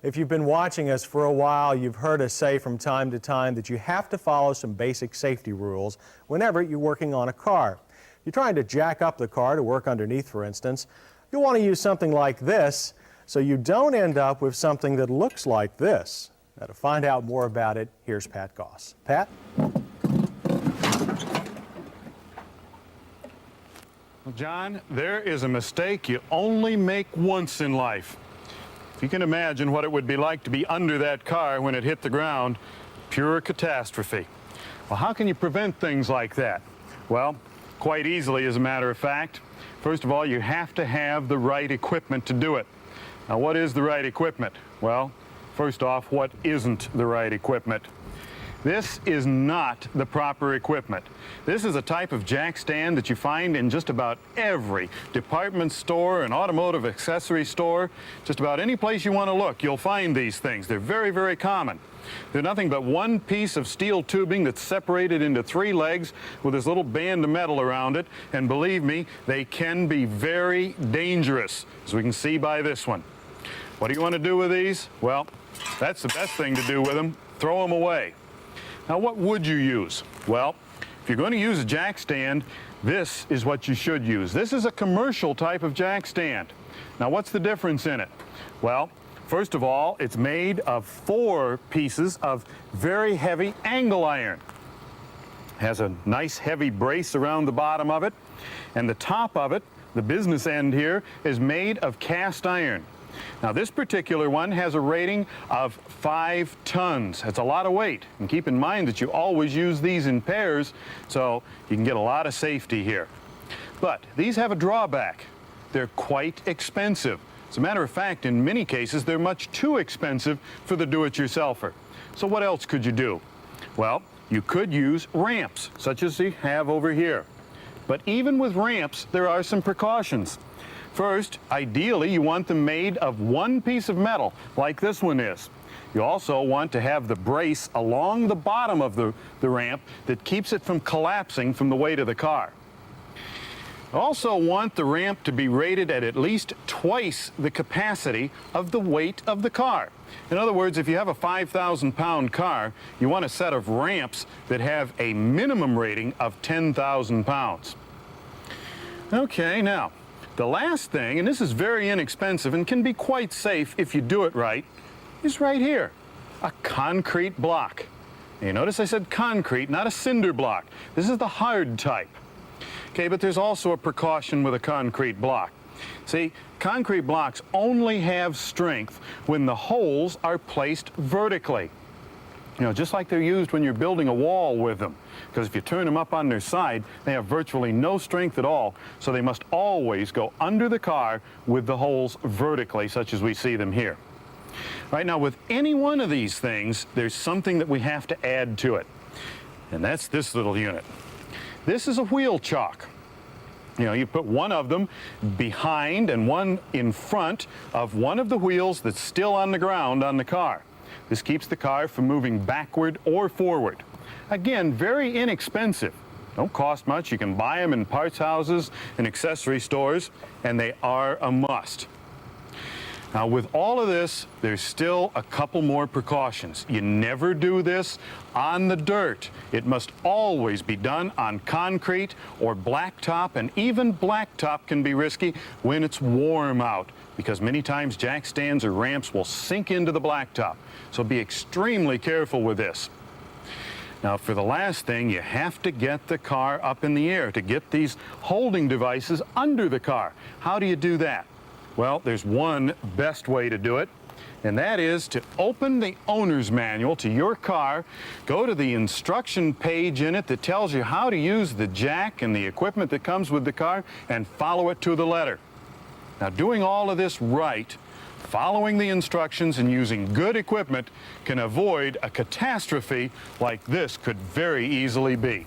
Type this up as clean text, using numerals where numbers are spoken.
If you've been watching us for a while, you've heard us say from time to time that you have to follow some basic safety rules whenever you're working on a car. You're trying to jack up the car to work underneath, for instance. You'll want to use something like this so you don't end up with something that looks like this. Now, to find out more about it, here's Pat Goss. Pat? Well, John, there is a mistake you only make once in life. If you can imagine what it would be like to be under that car when it hit the ground, pure catastrophe. Well, how can you prevent things like that? Well, quite easily, as a matter of fact. First of all, you have to have the right equipment to do it. Now, what is the right equipment? Well, first off, what isn't the right equipment? This is not the proper equipment. This is a type of jack stand that you find in just about every department store and automotive accessory store. Just about any place you want to look, you'll find these things. They're very, very common. They're nothing but one piece of steel tubing that's separated into 3 legs with this little band of metal around it. And believe me, they can be very dangerous, as we can see by this one. What do you want to do with these? Well, that's the best thing to do with them. Throw them away. Now, what would you use? Well, if you're going to use a jack stand, this is what you should use. This is a commercial type of jack stand. Now, what's the difference in it? Well, first of all, it's made of 4 pieces of very heavy angle iron. It has a nice heavy brace around the bottom of it, and the top of it, the business end here, is made of cast iron. Now, this particular one has a rating of 5 tons. That's a lot of weight. And keep in mind that you always use these in pairs, so you can get a lot of safety here. But these have a drawback. They're quite expensive. As a matter of fact, in many cases, they're much too expensive for the do-it-yourselfer. So what else could you do? Well, you could use ramps, such as you have over here. But even with ramps, there are some precautions. First, ideally, you want them made of one piece of metal, like this one is. You also want to have the brace along the bottom of the ramp that keeps it from collapsing from the weight of the car. You also want the ramp to be rated at least twice the capacity of the weight of the car. In other words, if you have a 5,000-pound car, you want a set of ramps that have a minimum rating of 10,000 pounds. Okay, now, the last thing, and this is very inexpensive and can be quite safe if you do it right, is right here, a concrete block. Now, you notice I said concrete, not a cinder block. This is the hard type. Okay, but there's also a precaution with a concrete block. See, concrete blocks only have strength when the holes are placed vertically. You know, just like they're used when you're building a wall with them. Because if you turn them up on their side, they have virtually no strength at all, so they must always go under the car with the holes vertically, such as we see them here. Right now, with any one of these things, there's something that we have to add to it, and that's this little unit. This is a wheel chock. You know, you put one of them behind and one in front of one of the wheels that's still on the ground on the car. This keeps the car from moving backward or forward. Again, very inexpensive. Don't cost much. You can buy them in parts houses and accessory stores, and they are a must. Now, with all of this, there's still a couple more precautions. You never do this on the dirt. It must always be done on concrete or blacktop, and even blacktop can be risky when it's warm out, because many times jack stands or ramps will sink into the blacktop. So be extremely careful with this. Now, for the last thing, you have to get the car up in the air to get these holding devices under the car. How do you do that? Well, there's one best way to do it, and that is to open the owner's manual to your car, go to the instruction page in it that tells you how to use the jack and the equipment that comes with the car, and follow it to the letter. Now, doing all of this right, following the instructions and using good equipment can avoid a catastrophe like this could very easily be.